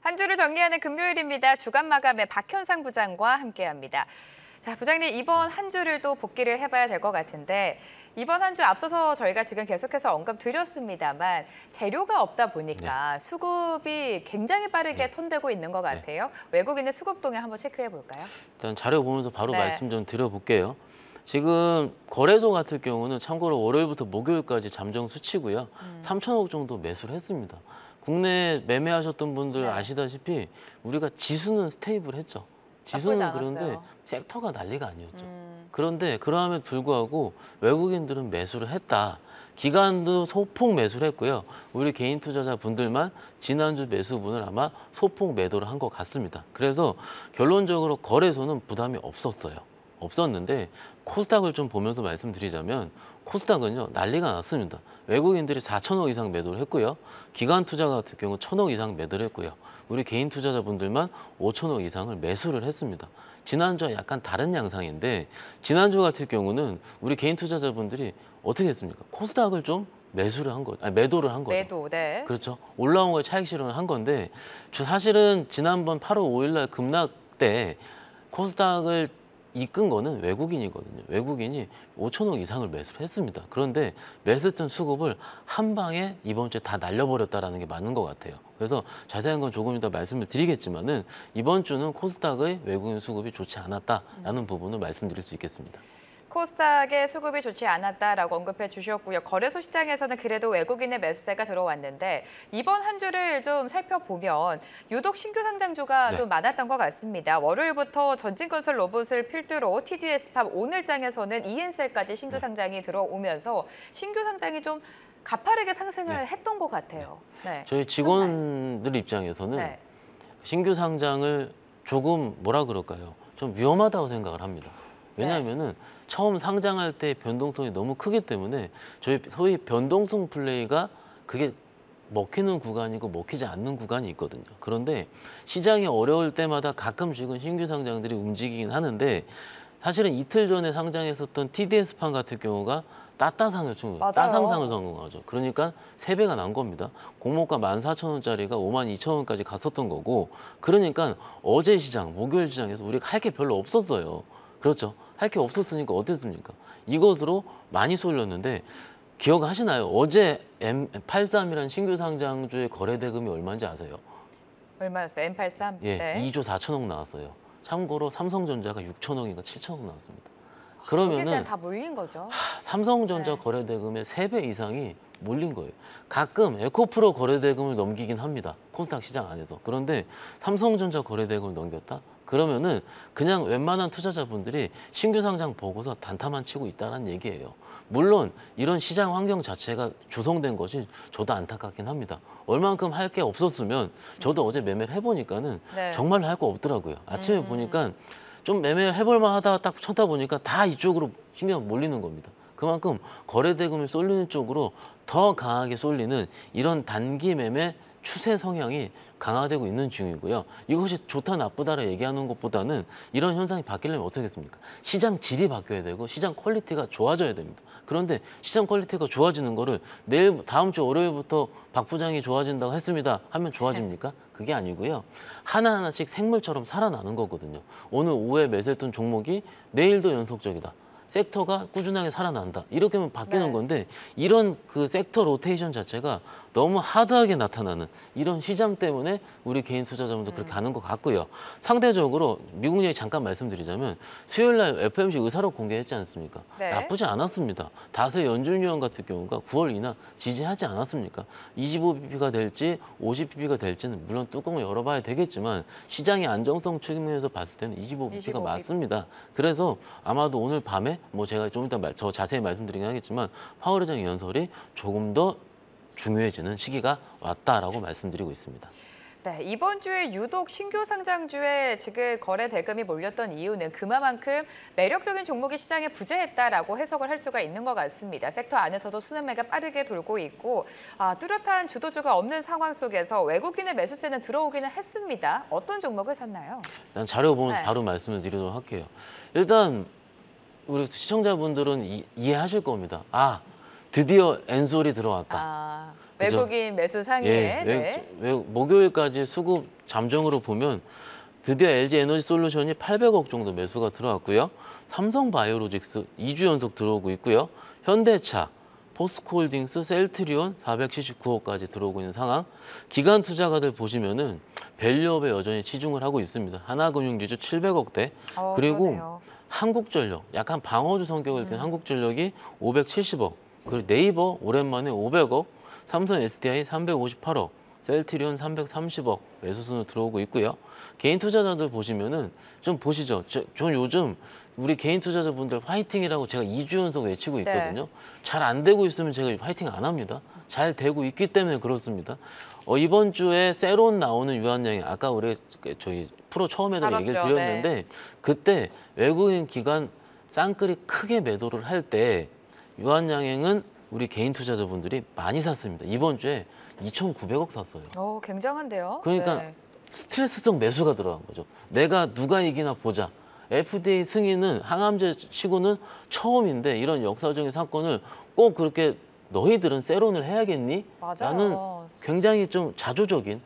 한 주를 정리하는 금요일입니다. 주간 마감의 박현상 부장과 함께합니다. 자, 부장님 이번 한 주를 또 복기를 해봐야 될 것 같은데 이번 한 주 앞서서 저희가 지금 계속해서 언급드렸습니다만 재료가 없다 보니까 수급이 굉장히 빠르게 톤되고 있는 것 같아요. 외국인의 수급 동향 한번 체크해 볼까요? 일단 자료 보면서 바로 말씀 좀 드려볼게요. 지금 거래소 같은 경우는 참고로 월요일부터 목요일까지 잠정 수치고요. 3천억 정도 매수를 했습니다. 국내 매매하셨던 분들 아시다시피 우리가 지수는 스테이블했죠. 지수는 그런데 섹터가 난리가 아니었죠. 그런데 그러함에도 불구하고 외국인들은 매수를 했다. 기관도 소폭 매수를 했고요. 우리 개인 투자자분들만 지난주 매수분을 아마 소폭 매도를 한 것 같습니다. 그래서 결론적으로 거래소는 부담이 없었는데 코스닥을 좀 보면서 말씀드리자면 코스닥은요 난리가 났습니다. 외국인들이 4천억 이상 매도를 했고요. 기관 투자 같은 경우 1,000억 이상 매도를 했고요. 우리 개인 투자자분들만 5천억 이상을 매수를 했습니다. 지난주와 약간 다른 양상인데 지난주 같은 경우는 우리 개인 투자자분들이 어떻게 했습니까? 코스닥을 좀 매도를 한 거죠. 매도, 네. 그렇죠. 올라온 거에 차익 실현을 한 건데 사실은 지난번 8월 5일 날 급락 때 코스닥을 이끈 거는 외국인이거든요. 외국인이 5천억 이상을 매수를 했습니다. 그런데 매수했던 수급을 한 방에 이번 주에 다 날려버렸다는 게 맞는 것 같아요. 그래서 자세한 건 조금 이따 말씀을 드리겠지만은 이번 주는 코스닥의 외국인 수급이 좋지 않았다라는 부분을 말씀드릴 수 있겠습니다. 코스닥의 수급이 좋지 않았다라고 언급해 주셨고요. 거래소 시장에서는 그래도 외국인의 매수세가 들어왔는데 이번 한 주를 좀 살펴보면 유독 신규 상장주가 좀 많았던 것 같습니다. 월요일부터 전진건설 로봇을 필두로 TDS팝 오늘장에서는 ENCL까지 신규 상장이 들어오면서 신규 상장이 좀 가파르게 상승을 했던 것 같아요. 저희 직원들 입장에서는 신규 상장을 조금 뭐라 그럴까요? 좀 위험하다고 생각을 합니다. 왜냐하면은 처음 상장할 때 변동성이 너무 크기 때문에 저희 소위 변동성 플레이가 그게 먹히는 구간이고 먹히지 않는 구간이 있거든요. 그런데 시장이 어려울 때마다 가끔씩은 신규 상장들이 움직이긴 하는데 사실은 이틀 전에 상장했었던 TDS판 같은 경우가 따상상을 한 거죠. 그러니까 3배가 난 겁니다. 공모가 14,000원짜리가 52,000원까지 갔었던 거고 그러니까 어제 시장, 목요일 시장에서 우리가 할 게 별로 없었어요. 그렇죠. 할 게 없었으니까 어땠습니까? 이것으로 많이 쏠렸는데 기억하시나요? 어제 M83이라는 신규 상장주의 거래 대금이 얼마인지 아세요? 얼마였어요? M83? 예, 2조 4천억 나왔어요. 참고로 삼성전자가 6천억인가 7천억 나왔습니다. 그러면은 다 몰린 거죠. 삼성전자 거래 대금의 3배 이상이 몰린 거예요. 가끔 에코프로 거래 대금을 넘기긴 합니다. 코스닥 시장 안에서. 그런데 삼성전자 거래 대금을 넘겼다? 그러면은 그냥 웬만한 투자자분들이 신규 상장 보고서 단타만 치고 있다는 얘기예요. 물론 이런 시장 환경 자체가 조성된 것이 저도 안타깝긴 합니다. 얼만큼 할 게 없었으면 저도 어제 매매를 해보니까는 정말 할 거 없더라고요. 아침에 보니까 좀 매매를 해볼만 하다가 딱 쳐다 보니까 다 이쪽으로 신경 몰리는 겁니다. 그만큼 거래 대금이 쏠리는 쪽으로 더 강하게 쏠리는 이런 단기 매매 추세 성향이 강화되고 있는 중이고요. 이것이 좋다 나쁘다를 얘기하는 것보다는 이런 현상이 바뀌려면 어떻게 했습니까? 시장 질이 바뀌어야 되고 시장 퀄리티가 좋아져야 됩니다. 그런데 시장 퀄리티가 좋아지는 거를 다음 주 월요일부터 박 부장이 좋아진다고 했습니다 하면 좋아집니까? 그게 아니고요. 하나하나씩 생물처럼 살아나는 거거든요. 오늘 오후에 매수했던 종목이 내일도 연속적이다. 섹터가 꾸준하게 살아난다. 이렇게 하면 바뀌는 건데 이런 그 섹터 로테이션 자체가 너무 하드하게 나타나는 이런 시장 때문에 우리 개인 투자자분들 그렇게 가는 것 같고요. 상대적으로 미국 얘기 잠깐 말씀드리자면 수요일 날 FOMC 의사록 공개했지 않습니까? 나쁘지 않았습니다. 다수의 연준 위원 같은 경우가 9월 인하 지지하지 않았습니까? 25bp가 될지 50bp가 될지는 물론 뚜껑을 열어봐야 되겠지만 시장의 안정성 측면에서 봤을 때는 25bp가 맞습니다. 그래서 아마도 오늘 밤에 뭐 제가 좀 이따 더 자세히 말씀드리긴 하겠지만 파월 의장 연설이 조금 더 중요해지는 시기가 왔다라고 말씀드리고 있습니다. 네, 이번 주에 유독 신규 상장주에 지금 거래 대금이 몰렸던 이유는 그만큼 매력적인 종목이 시장에 부재했다라고 해석을 할 수가 있는 것 같습니다. 섹터 안에서도 수능매가 빠르게 돌고 있고 뚜렷한 주도주가 없는 상황 속에서 외국인의 매수세는 들어오기는 했습니다. 어떤 종목을 샀나요? 일단 자료 보면서 바로 말씀을 드리도록 할게요. 일단 우리 시청자분들은 이해하실 겁니다. 드디어 엔솔이 들어왔다. 그죠? 외국인 매수 상위에. 예, 네. 목요일까지 수급 잠정으로 보면 드디어 LG 에너지 솔루션이 800억 정도 매수가 들어왔고요. 삼성바이오로직스 2주 연속 들어오고 있고요. 현대차, 포스코홀딩스, 셀트리온 479억까지 들어오고 있는 상황. 기관 투자가들 보시면은 밸류업에 여전히 치중을 하고 있습니다. 하나금융지주 700억대. 그리고 그러네요. 한국전력, 약간 방어주 성격을 띤 한국전력이 570억. 그리고 네이버 오랜만에 500억. 삼성 SDI 358억. 셀트리온 330억 매수순으로 들어오고 있고요. 개인 투자자들 보시면은 좀 보시죠. 전 요즘 우리 개인 투자자분들 화이팅이라고 제가 2주 연속 외치고 있거든요. 잘 안 되고 있으면 제가 화이팅 안 합니다. 잘 되고 있기 때문에 그렇습니다. 이번 주에 세론 나오는 유한양이 아까 우리 저희 프로 처음에도 얘기를 다뤘죠. 드렸는데 그때 외국인 기관 쌍끌이 크게 매도를 할 때 유한양행은 우리 개인 투자자분들이 많이 샀습니다. 이번 주에 2,900억 샀어요. 굉장한데요. 그러니까 네. 스트레스성 매수가 들어간 거죠. 내가 누가 이기나 보자. FDA 승인은 항암제 치고는 처음인데 이런 역사적인 사건을 꼭 그렇게 너희들은 세론을 해야겠니? 맞아요. 라는 굉장히 좀 자조적인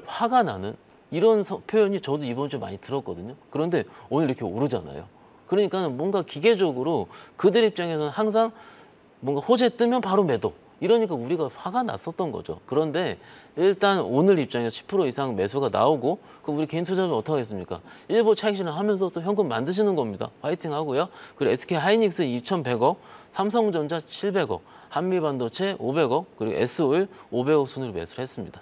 화가 나는 이런 표현이 저도 이번 주에 많이 들었거든요. 그런데 오늘 이렇게 오르잖아요. 그러니까 뭔가 기계적으로 그들 입장에서는 항상 뭔가 호재 뜨면 바로 매도. 이러니까 우리가 화가 났었던 거죠. 그런데 일단 오늘 입장에서 10% 이상 매수가 나오고 그 우리 개인 투자자는 어떻게 하겠습니까? 일부 차익 실현하면서 또 현금 만드시는 겁니다. 화이팅 하고요. 그리고 SK 하이닉스 2,100억, 삼성전자 700억, 한미반도체 500억, 그리고 S오일 500억 순으로 매수를 했습니다.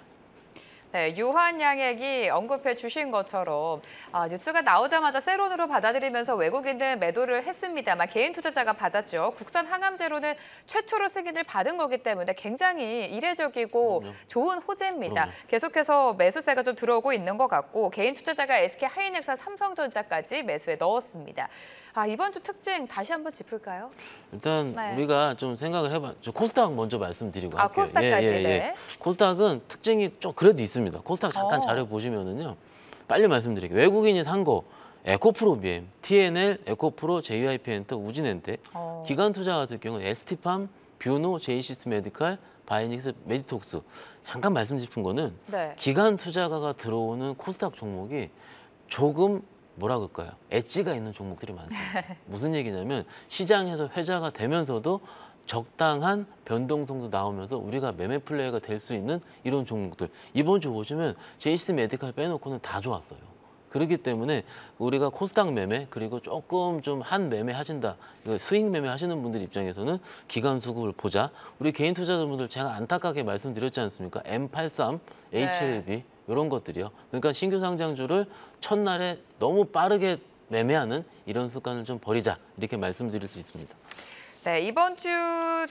네, 유한양액이 언급해 주신 것처럼 뉴스가 나오자마자 세론으로 받아들이면서 외국인은 매도를 했습니다만 개인 투자자가 받았죠. 국산 항암제로는 최초로 승인을 받은 거기 때문에 굉장히 이례적이고 그럼요. 좋은 호재입니다. 그럼요. 계속해서 매수세가 좀 들어오고 있는 것 같고 개인 투자자가 SK 하이닉스와 삼성전자까지 매수에 넣었습니다. 이번 주 특징 다시 한번 짚을까요? 일단 네. 우리가 좀 생각을 해봐. 저 코스닥 먼저 말씀드리고 할게요. 코스닥까지. 네. 코스닥은 특징이 좀 그래도 있습니다. 코스닥 잠깐 자료 보시면은요. 빨리 말씀드릴게요. 외국인이 산 거 에코프로비엠, TNL, 에코프로, JYP엔터, 우진엔텍. 기관 투자 같은 경우는 ST팜, 뷰노, 제이시스 메디칼, 바이닉스, 메디톡스. 잠깐 말씀 짚은 거는 네. 기관 투자가가 들어오는 코스닥 종목이 조금 뭐라 그럴까요? 엣지가 있는 종목들이 많습니다. 무슨 얘기냐면 시장에서 회자가 되면서도 적당한 변동성도 나오면서 우리가 매매 플레이가 될 수 있는 이런 종목들. 이번 주 보시면 제이시스 메디칼 빼놓고는 다 좋았어요. 그렇기 때문에 우리가 코스닥 매매 그리고 조금 좀 한 매매 하신다. 스윙 매매 하시는 분들 입장에서는 기간 수급을 보자. 우리 개인 투자자분들 제가 안타깝게 말씀드렸지 않습니까? M83, HLB 이런 것들이요. 그러니까 신규 상장주를 첫날에 너무 빠르게 매매하는 이런 습관을 좀 버리자. 이렇게 말씀드릴 수 있습니다. 네, 이번 주에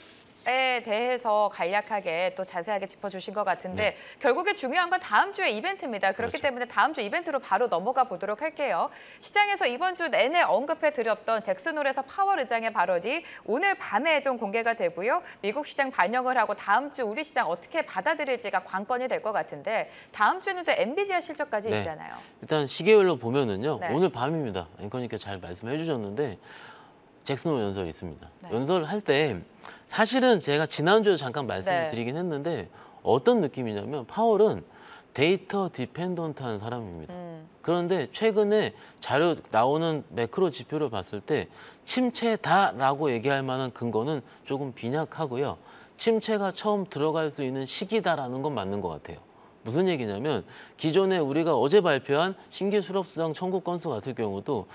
대해서 간략하게 또 자세하게 짚어주신 것 같은데 결국에 중요한 건 다음 주의 이벤트입니다. 그렇기 그렇죠. 때문에 다음 주 이벤트로 바로 넘어가 보도록 할게요. 시장에서 이번 주 내내 언급해드렸던 잭슨홀에서 파월 의장의 발언이 오늘 밤에 좀 공개가 되고요. 미국 시장 반영을 하고 다음 주 우리 시장 어떻게 받아들일지가 관건이 될 것 같은데 다음 주에는 또 엔비디아 실적까지 네. 있잖아요. 일단 시계열로 보면은요. 네. 오늘 밤입니다. 앵커님께 잘 말씀해 주셨는데 잭슨홀 연설이 있습니다. 네. 연설할 때 사실은 제가 지난주에 잠깐 말씀을 드리긴 했는데 어떤 느낌이냐면 파월은 데이터 디펜던트한 사람입니다. 그런데 최근에 자료 나오는 매크로 지표를 봤을 때 침체다라고 얘기할 만한 근거는 조금 빈약하고요. 침체가 처음 들어갈 수 있는 시기다라는 건 맞는 것 같아요. 무슨 얘기냐면 기존에 우리가 어제 발표한 신규 수렵수당 청구 건수 같은 경우도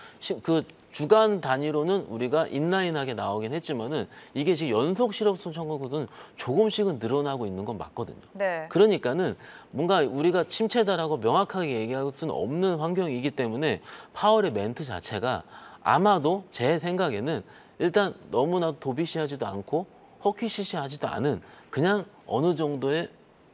그 주간 단위로는 우리가 인라인하게 나오긴 했지만은 이게 지금 연속 실업수당 청구 건수는 조금씩은 늘어나고 있는 건 맞거든요. 네. 그러니까는 뭔가 우리가 침체다라고 명확하게 얘기할 수는 없는 환경이기 때문에 파월의 멘트 자체가 아마도 제 생각에는 일단 너무나 도비시하지도 않고 호키시시하지도 않은 그냥 어느 정도의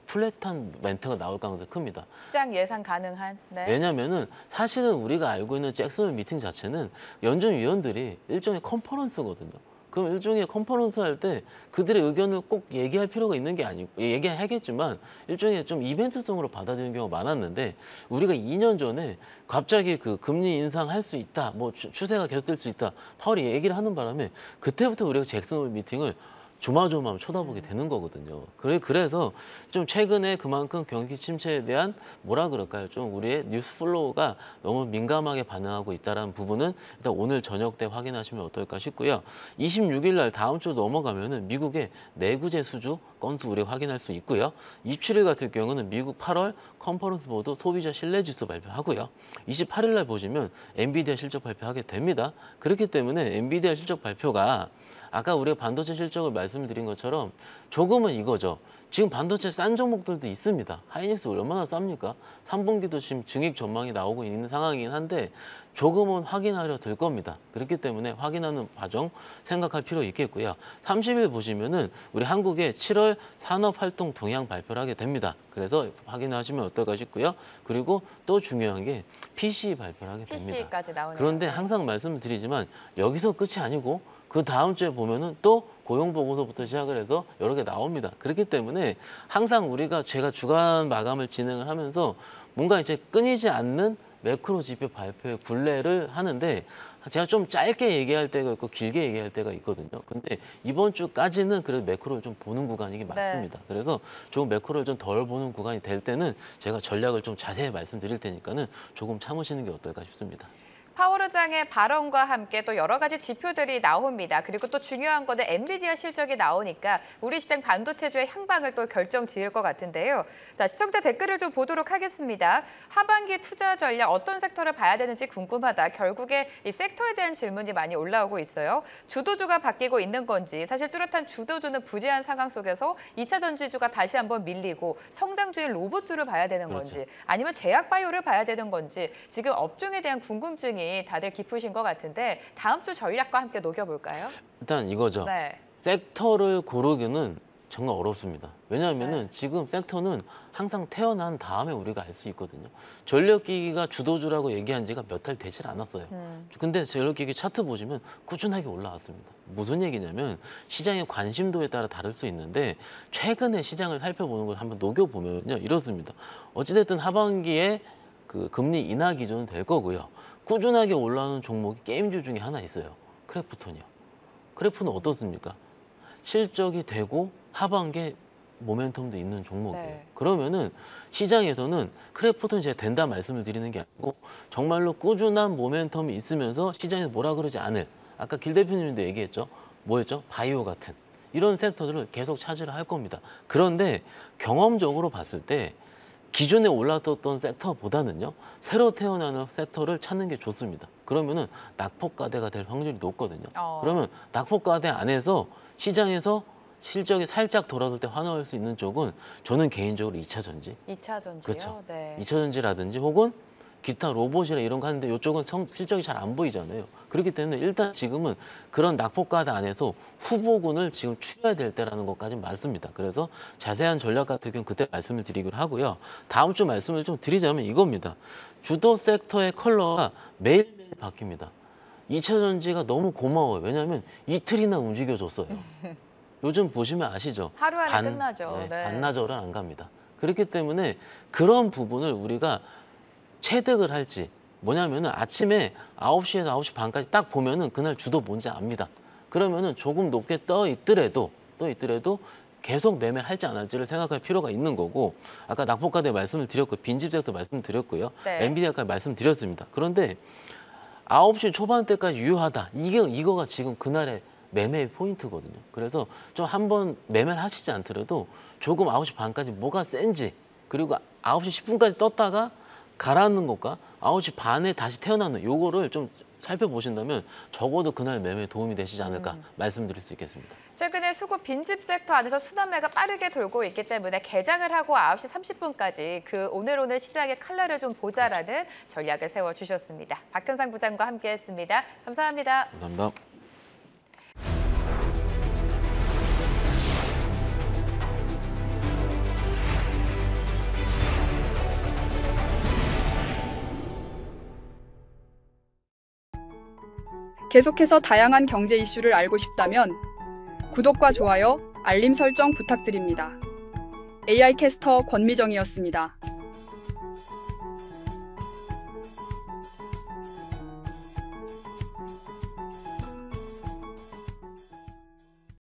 플랫한 멘트가 나올 가능성이 큽니다. 시장 예상 가능한. 네. 왜냐면은 사실은 우리가 알고 있는 잭슨홀 미팅 자체는 연준 위원들이 일종의 컨퍼런스거든요. 그럼 일종의 컨퍼런스 할 때 그들의 의견을 꼭 얘기할 필요가 있는 게 아니고 얘기하겠지만 일종의 좀 이벤트성으로 받아들이는 경우가 많았는데 우리가 2년 전에 갑자기 그 금리 인상할 수 있다, 뭐 추세가 계속될 수 있다, 파월이 얘기를 하는 바람에 그때부터 우리가 잭슨홀 미팅을 조마조마 쳐다보게 되는 거거든요. 그래서 좀 최근에 그만큼 경기 침체에 대한 뭐라 그럴까요? 좀 우리의 뉴스 플로우가 너무 민감하게 반응하고 있다는 부분은 일단 오늘 저녁 때 확인하시면 어떨까 싶고요. 26일 날 다음 주 넘어가면은 미국의 내구재 수주 건수 우리 확인할 수 있고요. 27일 같은 경우는 미국 8월 컨퍼런스 보드 소비자 신뢰지수 발표하고요. 28일 날 보시면 엔비디아 실적 발표하게 됩니다. 그렇기 때문에 엔비디아 실적 발표가 아까 우리가 반도체 실적을 말씀을 드린 것처럼 조금은 이거죠. 지금 반도체 싼 종목들도 있습니다. 하이닉스 얼마나 쌉니까? 3분기도 지금 증액 전망이 나오고 있는 상황이긴 한데 조금은 확인하려 들 겁니다. 그렇기 때문에 확인하는 과정 생각할 필요 있겠고요. 30일 보시면은 우리 한국의 7월 산업활동 동향 발표를 하게 됩니다. 그래서 확인하시면 어떨까 싶고요. 그리고 또 중요한 게 PC 발표를 하게 됩니다. PC까지 나오네요. 그런데 항상 말씀을 드리지만 여기서 끝이 아니고 그 다음 주에 보면은 또 고용 보고서부터 시작을 해서 여러 개 나옵니다. 그렇기 때문에 항상 제가 주간 마감을 진행을 하면서 뭔가 이제 끊이지 않는 매크로 지표 발표의 굴레를 하는데 제가 좀 짧게 얘기할 때가 있고 길게 얘기할 때가 있거든요. 근데 이번 주까지는 그래도 매크로를 좀 보는 구간이긴 맞습니다. 그래서 조금 매크로를 좀 덜 보는 구간이 될 때는 제가 전략을 좀 자세히 말씀드릴 테니까는 조금 참으시는 게 어떨까 싶습니다. 파월 의장의 발언과 함께 또 여러 가지 지표들이 나옵니다. 그리고 또 중요한 거는 엔비디아 실적이 나오니까 우리 시장 반도체주의 향방을 또 결정 지을 것 같은데요. 자, 시청자 댓글을 좀 보도록 하겠습니다. 하반기 투자 전략 어떤 섹터를 봐야 되는지 궁금하다. 결국에 이 섹터에 대한 질문이 많이 올라오고 있어요. 주도주가 바뀌고 있는 건지, 사실 뚜렷한 주도주는 부재한 상황 속에서 2차 전지주가 다시 한번 밀리고 성장주의 로봇주를 봐야 되는 건지, 아니면 제약바이오를 봐야 되는 건지, 지금 업종에 대한 궁금증이 다들 깊으신 것 같은데 다음 주 전략과 함께 녹여볼까요? 일단 이거죠. 섹터를 고르기는 정말 어렵습니다. 왜냐하면은 지금 섹터는 항상 태어난 다음에 우리가 알 수 있거든요. 전력기기가 주도주라고 얘기한 지가 몇 달 되질 않았어요. 근데 전력기기 차트 보시면 꾸준하게 올라왔습니다. 무슨 얘기냐면 시장의 관심도에 따라 다를 수 있는데 최근에 시장을 살펴보는 걸 한번 녹여보면요. 이렇습니다. 어찌됐든 하반기에 그 금리 인하 기조는 될 거고요. 꾸준하게 올라오는 종목이 게임주 중에 하나 있어요. 크래프톤이요. 크래프는 어떻습니까? 실적이 되고 하반기에 모멘텀도 있는 종목이에요. 그러면은 시장에서는 크래프톤이 제가 된다 말씀을 드리는 게 아니고 정말로 꾸준한 모멘텀이 있으면서 시장에서 뭐라 그러지 않을, 아까 길 대표님도 얘기했죠. 뭐였죠? 바이오 같은 이런 섹터들을 계속 차지를 할 겁니다. 그런데 경험적으로 봤을 때 기존에 올랐던 섹터보다는요, 새로 태어나는 섹터를 찾는 게 좋습니다. 그러면은 낙폭과대가 될 확률이 높거든요. 그러면 낙폭과대 안에서 시장에서 실적이 살짝 돌아설 때 환호할 수 있는 쪽은 저는 개인적으로 2차 전지. 2차 전지요? 그렇죠. 네. 2차 전지라든지 혹은 기타 로봇이나 이런 거 하는데 이쪽은 실적이 잘 안 보이잖아요. 그렇기 때문에 일단 지금은 그런 낙폭과대 안에서 후보군을 지금 추려야 될 때라는 것까지 맞습니다. 그래서 자세한 전략 같은 경우는 그때 말씀을 드리기로 하고요. 다음 주 말씀을 좀 드리자면 이겁니다. 주도 섹터의 컬러가 매일매일 바뀝니다. 2차 전지가 너무 고마워요. 왜냐하면 이틀이나 움직여줬어요. 요즘 보시면 아시죠? 하루 안에 끝나죠. 반나절은 안 갑니다. 그렇기 때문에 그런 부분을 우리가 체득을 할지, 뭐냐면은 아침에 9시에서 9시 반까지 딱 보면은 그날 주도 뭔지 압니다. 그러면은 조금 높게 떠 있더라도 계속 매매를 할지 안 할지를 생각할 필요가 있는 거고, 아까 낙폭과대 말씀을 드렸고 빈집 섹터 말씀드렸고요. 엔비디아까지 말씀드렸습니다. 그런데 9시 초반대까지 유효하다. 이거가 지금 그날의 매매의 포인트거든요. 그래서 좀 한번 매매를 하시지 않더라도 조금 9시 반까지 뭐가 센지, 그리고 9시 10분까지 떴다가 가라앉는 것과 9시 반에 다시 태어나는 요거를 좀 살펴보신다면 적어도 그날 매매에 도움이 되시지 않을까 말씀드릴 수 있겠습니다. 최근에 수급 빈집 섹터 안에서 순환매가 빠르게 돌고 있기 때문에 개장을 하고 9시 30분까지 그 오늘 시장의 칼날을 좀 보자라는 전략을 세워주셨습니다. 박현상 부장과 함께했습니다. 감사합니다. 감사합니다. 계속해서 다양한 경제 이슈를 알고 싶다면 구독과 좋아요, 알림 설정 부탁드립니다. AI 캐스터 권미정이었습니다.